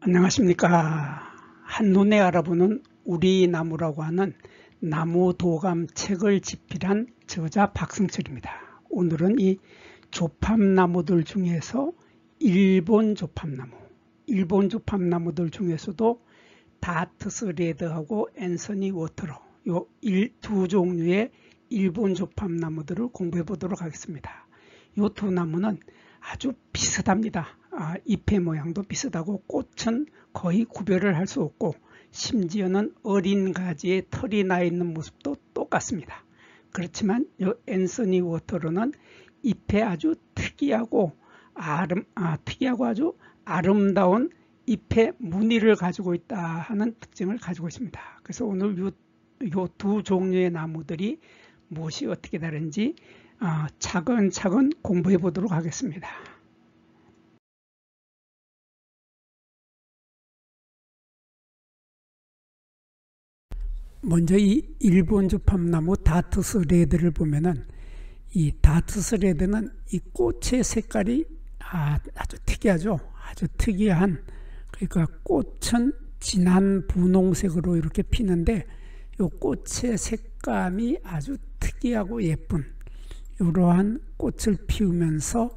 안녕하십니까. 한눈에 알아보는 우리 나무라고 하는 나무도감 책을 집필한 저자 박승철입니다. 오늘은 이 조팝나무들 중에서 일본 조팝나무들 중에서도 다트스 레드하고 앤서니 워터러 요 두 종류의 일본 조팝나무들을 공부해 보도록 하겠습니다. 이 두 나무는 아주 비슷합니다. 잎의 모양도 비슷하고 꽃은 거의 구별을 할 수 없고 심지어는 어린 가지에 털이 나 있는 모습도 똑같습니다. 그렇지만 이 앤서니 워터러는 잎에 아주 특이하고 아주 아름다운 잎의 무늬를 가지고 있다 하는 특징을 가지고 있습니다. 그래서 오늘 이 두 종류의 나무들이 무엇이 어떻게 다른지 차근차근 공부해 보도록 하겠습니다. 먼저 이 일본 조팝나무 다트스 레드를 보면은 이 다트스 레드는 이 꽃의 색깔이 아주 특이하죠. 아주 특이한, 그러니까 꽃은 진한 분홍색으로 이렇게 피는데 이 꽃의 색감이 아주 특이하고 예쁜 이러한 꽃을 피우면서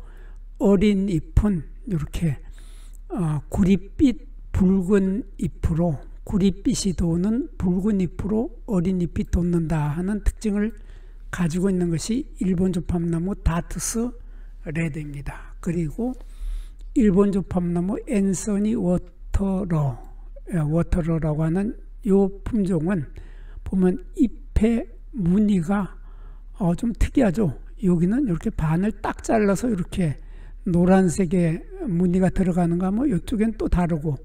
어린 잎은 이렇게 구릿빛 붉은 잎으로, 구릿빛이 도는 붉은 잎으로 어린 잎이 돋는다 하는 특징을 가지고 있는 것이 일본 조팝나무 다트스 레드입니다. 그리고 일본 조팝나무 앤서니 워터러라고 하는 이 품종은 보면 잎의 무늬가 좀 특이하죠. 여기는 이렇게 반을 딱 잘라서 이렇게 노란색의 무늬가 들어가는 거 하면 이쪽엔 또 다르고,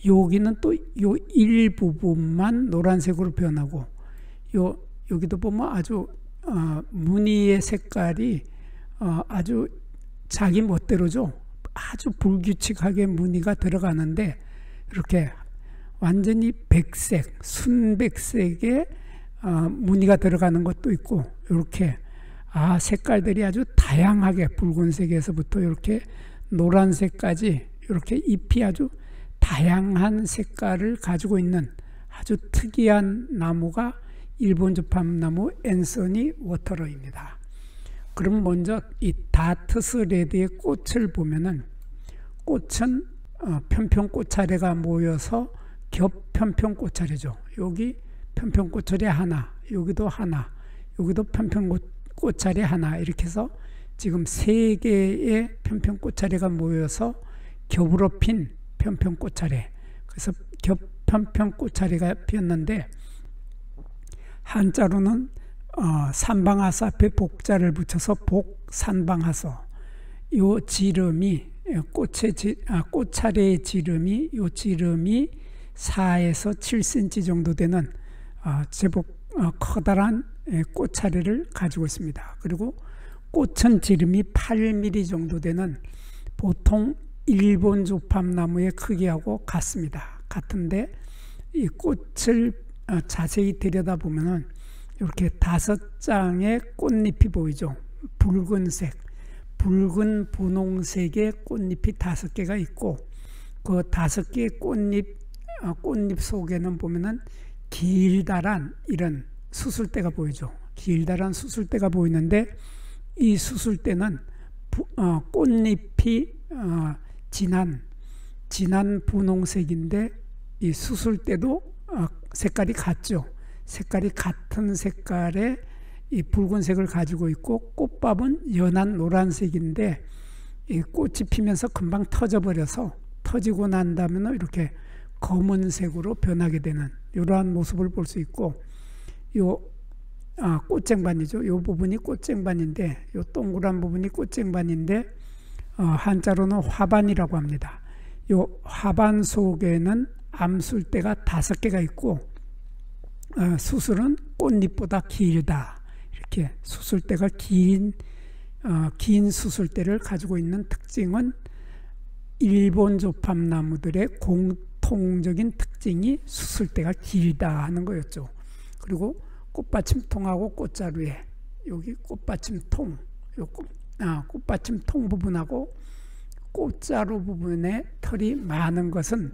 여기는 또 요 일부분만 노란색으로 변하고, 여기도 보면 아주 무늬의 색깔이 아주 자기 멋대로죠. 아주 불규칙하게 무늬가 들어가는데 이렇게 완전히 백색, 순백색의 무늬가 들어가는 것도 있고, 이렇게 색깔들이 아주 다양하게 붉은색에서부터 이렇게 노란색까지 이렇게 잎이 아주 다양한 색깔을 가지고 있는 아주 특이한 나무가 일본 조팝나무 앤서니 워터러입니다. 그럼 먼저 이 다트스 레드의 꽃을 보면은, 꽃은 편평 꽃차례가 모여서 겹 편평 꽃차례죠. 여기 편평 꽃차례 하나, 여기도 하나, 여기도 편평 꽃차례 하나, 이렇게 해서 지금 3개의 편평 꽃차례가 모여서 겹으로 핀 편평 꽃차례, 그래서 겹 편평 꽃차례가 피었는데, 한자로는 산방하서 앞에 복자를 붙여서 복산방하서, 요 지름이 꽃차례의 지름이, 요 지름이 4에서 7cm 정도 되는 제법 커다란 꽃차례를 가지고 있습니다. 그리고 꽃은 지름이 8mm 정도 되는 보통 일본 조팝나무의 크기하고 같은데 이 꽃을 자세히 들여다보면은 이렇게 5장의 꽃잎이 보이죠. 붉은 분홍색의 꽃잎이 5개가 있고, 그 5개의 꽃잎 속에는 보면은 길다란 이런 수술대가 보이죠. 길다란 수술대가 보이는데, 이 수술대는 꽃잎이 진한 분홍색인데 이 수술대도 색깔이 같죠. 색깔이 같은 색깔의 이 붉은색을 가지고 있고, 꽃밥은 연한 노란색인데 이 꽃이 피면서 금방 터지고 난 다음에 이렇게 검은색으로 변하게 되는 이러한 모습을 볼 수 있고, 꽃쟁반이죠. 이 부분이 꽃쟁반인데, 이 동그란 부분이 꽃쟁반인데 한자로는 화반이라고 합니다. 이 화반 속에는 암술대가 5개가 있고, 수술은 꽃잎보다 길다, 이렇게 수술대가 긴 수술대를 가지고 있는 특징은 일본 조팝나무들의 공통적인 특징이 수술대가 길다 하는 거였죠. 그리고 꽃받침통하고 꽃자루에, 여기 꽃받침통, 꽃받침통 부분하고 꽃자루 부분에 털이 많은 것은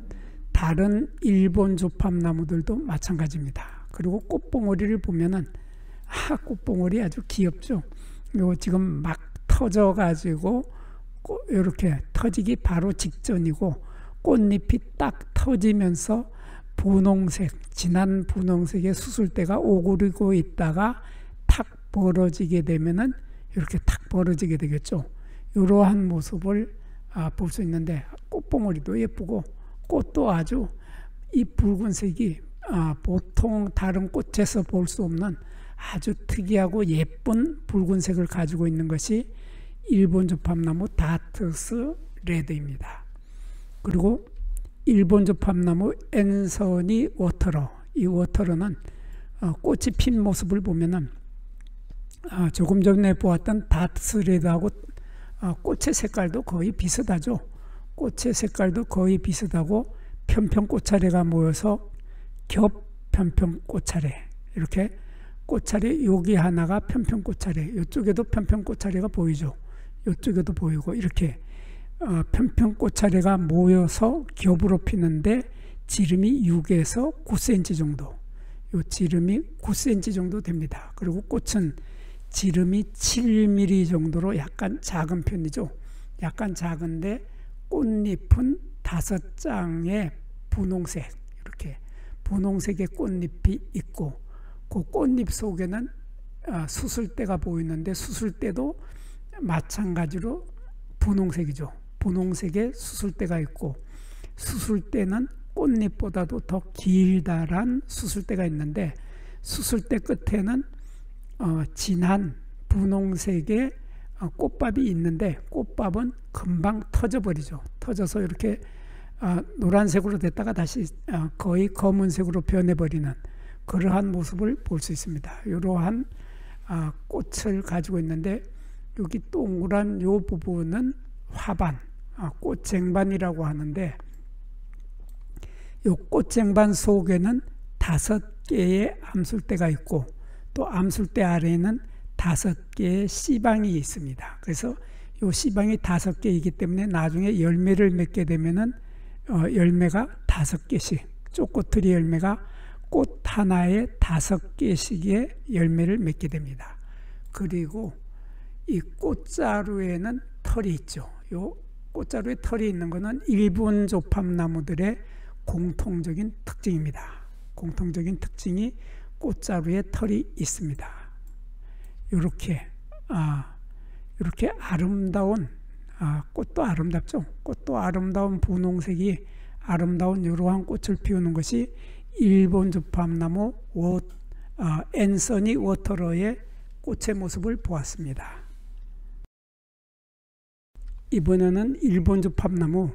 다른 일본 조팝나무들도 마찬가지입니다. 그리고 꽃봉오리를 보면은 꽃봉오리 아주 귀엽죠. 요 지금 막 터져 가지고 이렇게 터지기 바로 직전이고 꽃잎이 딱 터지면서 분홍색, 진한 분홍색의 수술대가 오그리고 있다가 탁 벌어지게 되면은 이렇게 탁 벌어지게 되겠죠. 이러한 모습을 볼 수 있는데, 꽃봉오리도 예쁘고 꽃도 아주 이 붉은색이 보통 다른 꽃에서 볼 수 없는 아주 특이하고 예쁜 붉은색을 가지고 있는 것이 일본 조팝나무 다트스 레드입니다. 그리고 일본 조팝나무 앤서니 워터러, 이 워터러는 꽃이 핀 모습을 보면은 조금 전에 보았던 다트스 레드하고 꽃의 색깔도 거의 비슷하죠. 꽃의 색깔도 거의 비슷하고 편편꽃차례가 모여서 겹 편편꽃차례, 이렇게 꽃차례 여기 하나가 편편꽃차례, 이쪽에도 편편꽃차례가 보이죠. 이쪽에도 보이고 이렇게 편편꽃차례가 모여서 겹으로 피는데 지름이 6에서 9cm 정도, 이 지름이 9cm 정도 됩니다. 그리고 꽃은 지름이 7mm 정도로 약간 작은 편이죠. 약간 작은데 꽃잎은 5장의 분홍색, 이렇게 분홍색의 꽃잎이 있고 그 꽃잎 속에는 수술대가 보이는데 수술대도 마찬가지로 분홍색이죠. 분홍색의 수술대가 있고 수술대는 꽃잎보다도 더 길다란 수술대가 있는데 수술대 끝에는 진한 분홍색의 꽃밥이 있는데 꽃밥은 금방 터져버리죠. 터져서 이렇게 노란색으로 됐다가 다시 거의 검은색으로 변해버리는 그러한 모습을 볼 수 있습니다. 이러한 꽃을 가지고 있는데 여기 동그란 요 부분은 화반, 꽃쟁반이라고 하는데 이 꽃쟁반 속에는 5개의 암술대가 있고 또 암술대 아래에는 5개의 씨방이 있습니다. 그래서 이 씨방이 5개이기 때문에 나중에 열매를 맺게 되면은 열매가 5개씩, 쪽꼬투리 열매가 꽃 하나에 5개씩의 열매를 맺게 됩니다. 그리고 이 꽃자루에는 털이 있죠. 이 꽃자루에 털이 있는 것은 일본 조팝나무들의 공통적인 특징입니다. 공통적인 특징이 꽃자루에 털이 있습니다. 이렇게 아름다운 꽃도 아름답죠. 꽃도 아름다운 분홍색이 아름다운 이러한 꽃을 피우는 것이 일본 조팝나무 앤서니 워터러의 꽃의 모습을 보았습니다. 이번에는 일본 조팝나무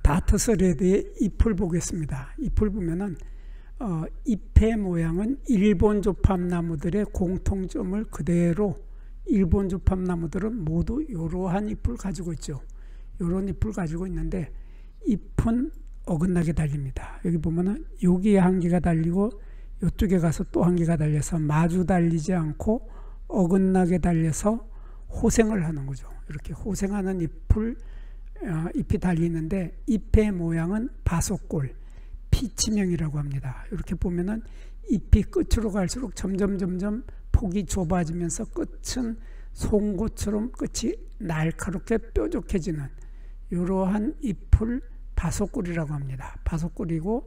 다트스 레드의 잎을 보겠습니다. 잎을 보면은 잎의 모양은 일본 조팝나무들의 공통점을 그대로 일본 조팝나무들은 모두 이러한 잎을 가지고 있죠. 이런 잎을 가지고 있는데 잎은 어긋나게 달립니다. 여기 보면은 여기에 한 개가 달리고 이쪽에 가서 또 한 개가 달려서 마주 달리지 않고 어긋나게 달려서 호생을 하는 거죠. 이렇게 호생하는 잎이 달리는데 잎의 모양은 바속골, 피치명이라고 합니다. 이렇게 보면은 잎이 끝으로 갈수록 점점 폭이 좁아지면서 끝은 송곳처럼 끝이 날카롭게 뾰족해지는 이러한 잎을 바속골이라고 합니다. 바속골이고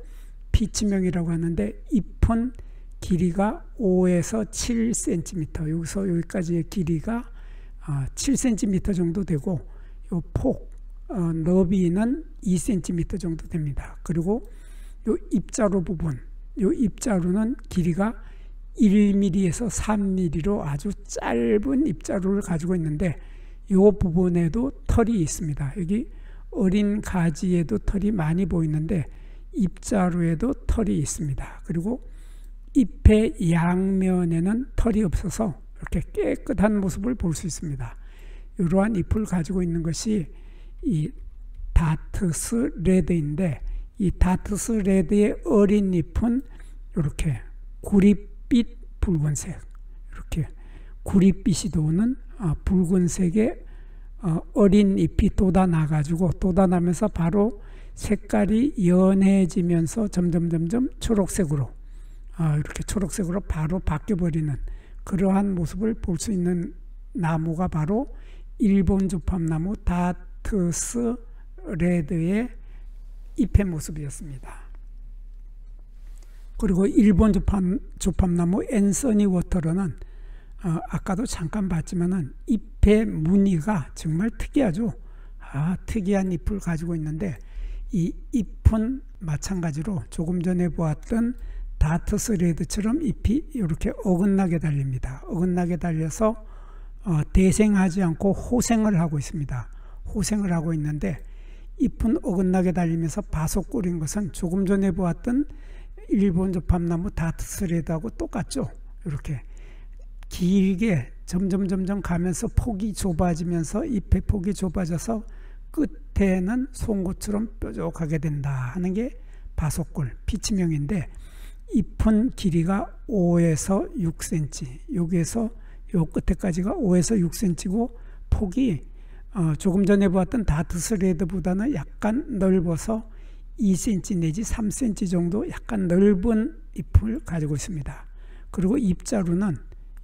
피치명이라고 하는데 잎은 길이가 5에서 7cm, 여기서 여기까지의 길이가 7cm 정도 되고 요 폭 너비는 2cm 정도 됩니다. 그리고 요 입자루 부분, 요 입자루는 길이가 1mm에서 3mm로 아주 짧은 입자루를 가지고 있는데 이 부분에도 털이 있습니다. 여기 어린 가지에도 털이 많이 보이는데 잎자루에도 털이 있습니다. 그리고 잎의 양면에는 털이 없어서 이렇게 깨끗한 모습을 볼 수 있습니다. 이러한 잎을 가지고 있는 것이 이 다트스 레드인데 이 다트스 레드의 어린 잎은 이렇게 구릿빛 붉은색, 이렇게 구릿빛이 도는 붉은색의 어린 잎이 돋아나가지고 돋아나면서 바로 색깔이 연해지면서 점점 초록색으로 이렇게 초록색으로 바로 바뀌어버리는 그러한 모습을 볼 수 있는 나무가 바로 일본 조팝나무 다트스 레드의 잎의 모습이었습니다. 그리고 일본 조팝나무 앤서니 워터러는 아까도 잠깐 봤지만은 잎의 무늬가 정말 특이하죠. 특이한 잎을 가지고 있는데 이 잎은 마찬가지로 조금 전에 보았던 다트스 레드처럼 잎이 이렇게 어긋나게 달립니다. 어긋나게 달려서 대생하지 않고 호생을 하고 있습니다. 호생을 하고 있는데 잎은 어긋나게 달리면서 바속꼴인 것은 조금 전에 보았던 일본 조팝나무 다트스 레드하고 똑같죠. 이렇게 길게 점점 가면서 폭이 좁아지면서 잎의 폭이 좁아져서 끝에는 송곳처럼 뾰족하게 된다 하는 게 바속꼴, 피치명인데 잎은 길이가 5에서 6cm, 여기에서 요 끝에까지가 5에서 6cm고 폭이 조금 전에 보았던 다트스 레드보다는 약간 넓어서 2cm 내지 3cm 정도 약간 넓은 잎을 가지고 있습니다. 그리고 잎자루는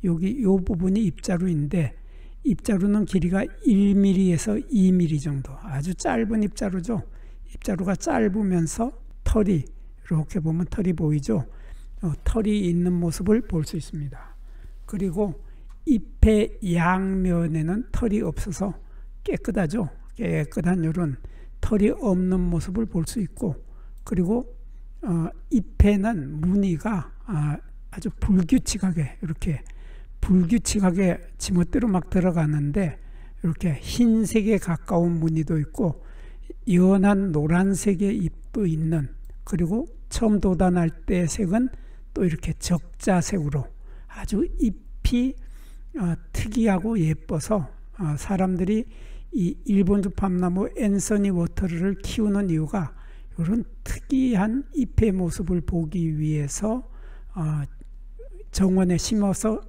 여기 이 부분이 잎자루인데 잎자루는 길이가 1mm에서 2mm 정도, 아주 짧은 잎자루죠. 잎자루가 짧으면서 털이 이렇게 보면 털이 보이죠. 털이 있는 모습을 볼 수 있습니다. 그리고 잎의 양면에는 털이 없어서 깨끗하죠. 깨끗한 이런 털이 없는 모습을 볼 수 있고, 그리고 잎에는 무늬가 아주 불규칙하게 이렇게 지멋대로 막 들어가는데 이렇게 흰색에 가까운 무늬도 있고 연한 노란색의 잎도 있는, 그리고 처음 돋아날 때 색은 또 이렇게 적자색으로 아주 잎이 특이하고 예뻐서 사람들이 이 일본 조팝나무 앤서니 워터를 키우는 이유가 이런 특이한 잎의 모습을 보기 위해서 정원에 심어서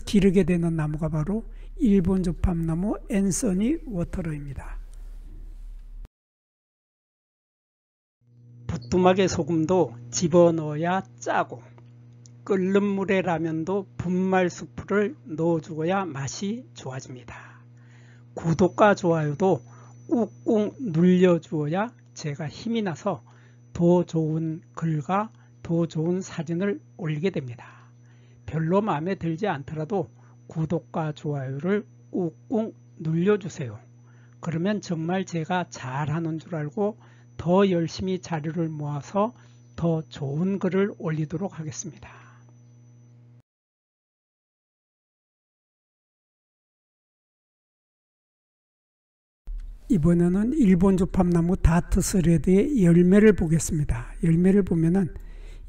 기르게 되는 나무가 바로 일본 조팝나무 앤서니 워터러입니다. 부뚜막에 소금도 집어넣어야 짜고 끓는 물에 라면도 분말수프를 넣어주어야 맛이 좋아집니다. 구독과 좋아요도 꾹꾹 눌려주어야 제가 힘이 나서 더 좋은 글과 더 좋은 사진을 올리게 됩니다. 별로 마음에 들지 않더라도 구독과 좋아요를 꾹꾹 눌려주세요. 그러면 정말 제가 잘하는 줄 알고 더 열심히 자료를 모아서 더 좋은 글을 올리도록 하겠습니다. 이번에는 일본 조팝나무 다트스 레드의 열매를 보겠습니다. 열매를 보면은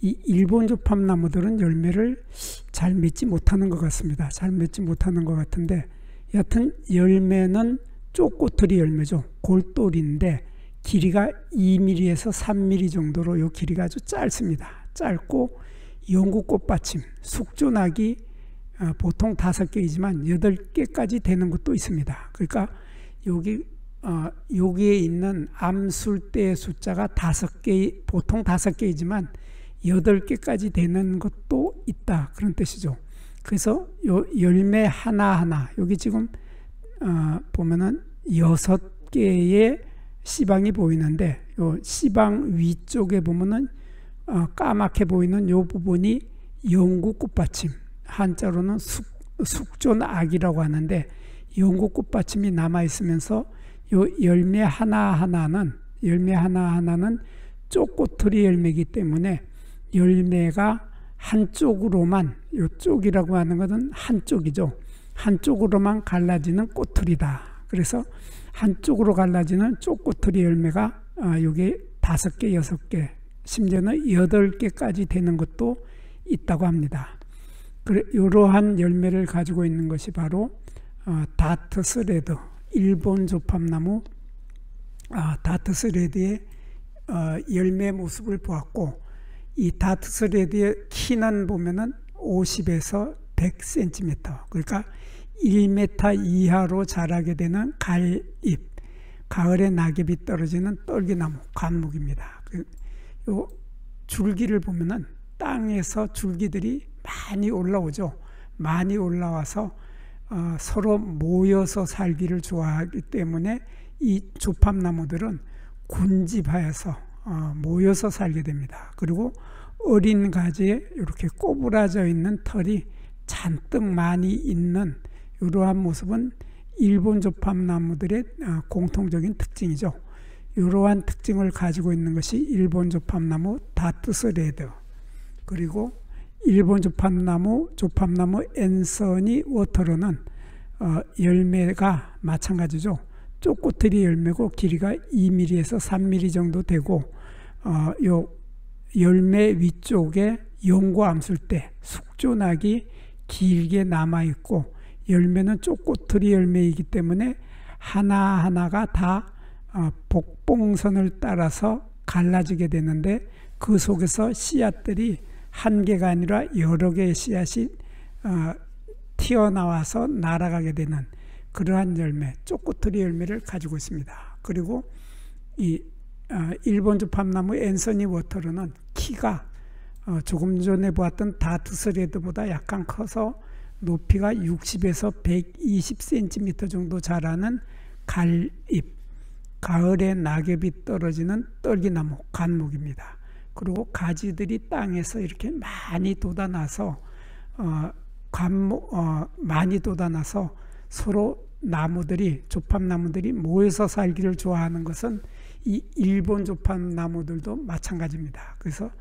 이 일본 조팝나무들은 열매를 잘 맺지 못하는 것 같습니다. 잘 맺지 못하는 것 같은데 여하튼 열매는 쪼꼬투리 열매죠. 골똘인데 길이가 2mm에서 3mm 정도로 이 길이가 아주 짧습니다. 짧고 영구꽃받침, 숙조나기 보통 5개이지만 8개까지 되는 것도 있습니다. 그러니까 여기에 있는 암술대의 숫자가 5개, 보통 5개이지만 8개까지 되는 것도 있다, 그런 뜻이죠. 그래서 요 열매 하나하나, 여기 지금 보면은 6개의 씨방이 보이는데 요 씨방 위쪽에 보면은 까맣게 보이는 요 부분이 영구꽃받침, 한자로는 숙존악이라고 하는데 영구꽃받침이 남아 있으면서 요 열매 하나하나는 쪼꼬투리 열매이기 때문에 열매가 한쪽으로만, 요쪽이라고 하는 것은 한쪽이죠. 한쪽으로만 갈라지는 꼬투리다. 그래서 한쪽으로 갈라지는 쪼꼬투리 열매가 여기 5개, 6개, 심지어는 8개까지 되는 것도 있다고 합니다. 이러한 열매를 가지고 있는 것이 바로 다트스 레드, 일본 조팝나무 다트스 레드의 열매 모습을 보았고, 이 다트스 레드의 키는 보면은 50에서 100cm, 그러니까 1m 이하로 자라게 되는 갈잎, 가을에 낙엽이 떨어지는 떨기나무 관목입니다. 요 줄기를 보면은 땅에서 줄기들이 많이 올라오죠. 많이 올라와서 서로 모여서 살기를 좋아하기 때문에 이 조팝나무들은 군집하여서 모여서 살게 됩니다. 그리고 어린 가지에 이렇게 꼬부라져 있는 털이 잔뜩 많이 있는 이러한 모습은 일본 조팝나무들의 공통적인 특징이죠. 이러한 특징을 가지고 있는 것이 일본 조팝나무 다트스 레드, 그리고 일본 조팝나무 앤서니 워터로는 열매가 마찬가지죠. 쪼꼬트리 열매고 길이가 2mm에서 3mm 정도 되고 요 열매 위쪽에 용과 암술대, 숙조낙이 길게 남아있고 열매는 쪼꼬트리 열매이기 때문에 하나하나가 다 복봉선을 따라서 갈라지게 되는데 그 속에서 씨앗들이 한 개가 아니라 여러 개의 씨앗이 튀어나와서 날아가게 되는 그러한 열매, 쪼꼬트리 열매를 가지고 있습니다. 그리고 이 일본 조팝나무 앤서니 워터로는 키가 조금 전에 보았던 다트스 레드보다 약간 커서 높이가 60에서 120cm 정도 자라는 갈잎, 가을에 낙엽이 떨어지는 떨기나무 관목입니다. 그리고 가지들이 땅에서 이렇게 많이 돋아나서 많이 돋아나서 서로 나무들이, 조팝나무들이 모여서 살기를 좋아하는 것은 이 일본 조팝나무들도 마찬가지입니다. 그래서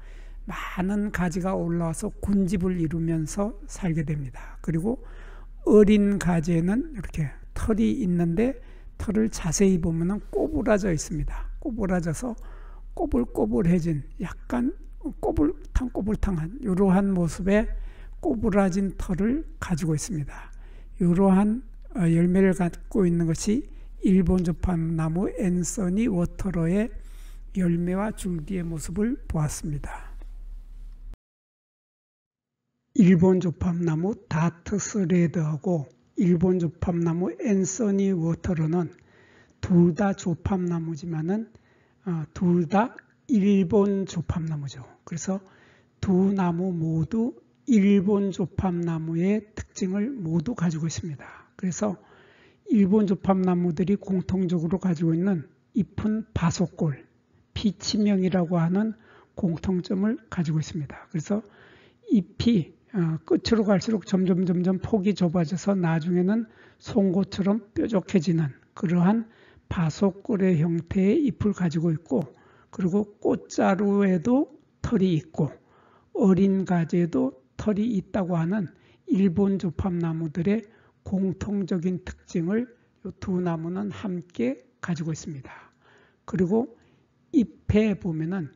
많은 가지가 올라와서 군집을 이루면서 살게 됩니다. 그리고 어린 가지에는 이렇게 털이 있는데 털을 자세히 보면 꼬부라져 있습니다. 꼬부라져서 꼬불꼬불해진, 약간 꼬불탕꼬불탕한 이러한 모습의 꼬부라진 털을 가지고 있습니다. 이러한 열매를 갖고 있는 것이 일본 조팝나무 앤서니 워터로의 열매와 줄기의 모습을 보았습니다. 일본 조팝나무 다트스 레드하고 일본 조팝나무 앤서니 워터로는 둘 다 조팝나무지만은 둘 다 일본 조팝나무죠. 그래서 두 나무 모두 일본 조팝나무의 특징을 모두 가지고 있습니다. 그래서 일본 조팝나무들이 공통적으로 가지고 있는 잎은 바속골, 피치명이라고 하는 공통점을 가지고 있습니다. 그래서 잎이 끝으로 갈수록 점점 폭이 좁아져서 나중에는 송곳처럼 뾰족해지는 그러한 바속골의 형태의 잎을 가지고 있고, 그리고 꽃자루에도 털이 있고 어린 가지에도 털이 있다고 하는 일본 조팝나무들의 공통적인 특징을 이 두 나무는 함께 가지고 있습니다. 그리고 잎에 보면은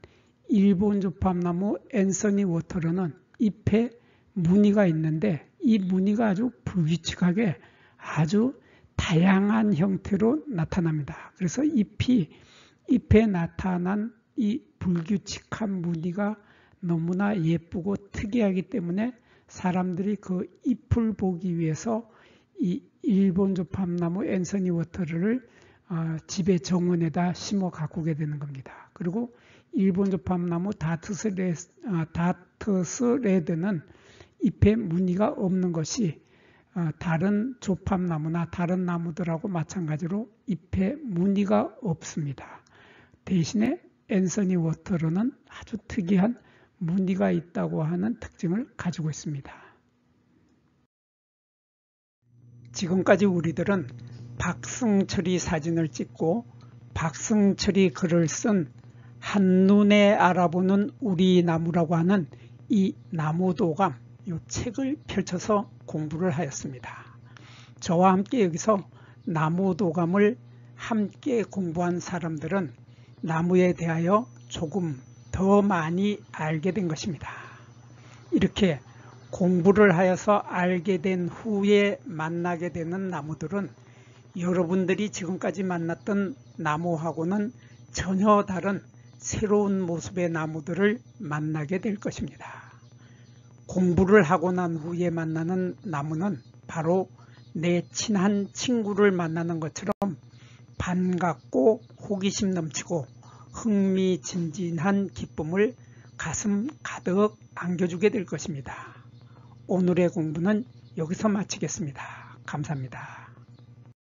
일본 조팝나무 앤서니 워터로는 잎에 무늬가 있는데 이 무늬가 아주 불규칙하게 아주 다양한 형태로 나타납니다. 그래서 잎에 나타난 이 불규칙한 무늬가 너무나 예쁘고 특이하기 때문에 사람들이 그 잎을 보기 위해서 이 일본 조팝나무 앤서니 워터를 집의 정원에다 심어 가꾸게 되는 겁니다. 그리고 일본 조팝나무 다트스 레드는 잎에 무늬가 없는 것이 다른 조팝나무나 다른 나무들하고 마찬가지로 잎에 무늬가 없습니다. 대신에 앤서니 워터로는 아주 특이한 무늬가 있다고 하는 특징을 가지고 있습니다. 지금까지 우리들은 박승철이 사진을 찍고 박승철이 글을 쓴 한눈에 알아보는 우리 나무라고 하는 이 나무도감, 이 책을 펼쳐서 공부를 하였습니다. 저와 함께 여기서 나무도감을 함께 공부한 사람들은 나무에 대하여 조금 더 많이 알게 된 것입니다. 이렇게 공부를 하여서 알게 된 후에 만나게 되는 나무들은 여러분들이 지금까지 만났던 나무하고는 전혀 다른 새로운 모습의 나무들을 만나게 될 것입니다. 공부를 하고 난 후에 만나는 나무는 바로 내 친한 친구를 만나는 것처럼 반갑고 호기심 넘치고 흥미진진한 기쁨을 가슴 가득 안겨주게 될 것입니다. 오늘의 공부는 여기서 마치겠습니다. 감사합니다.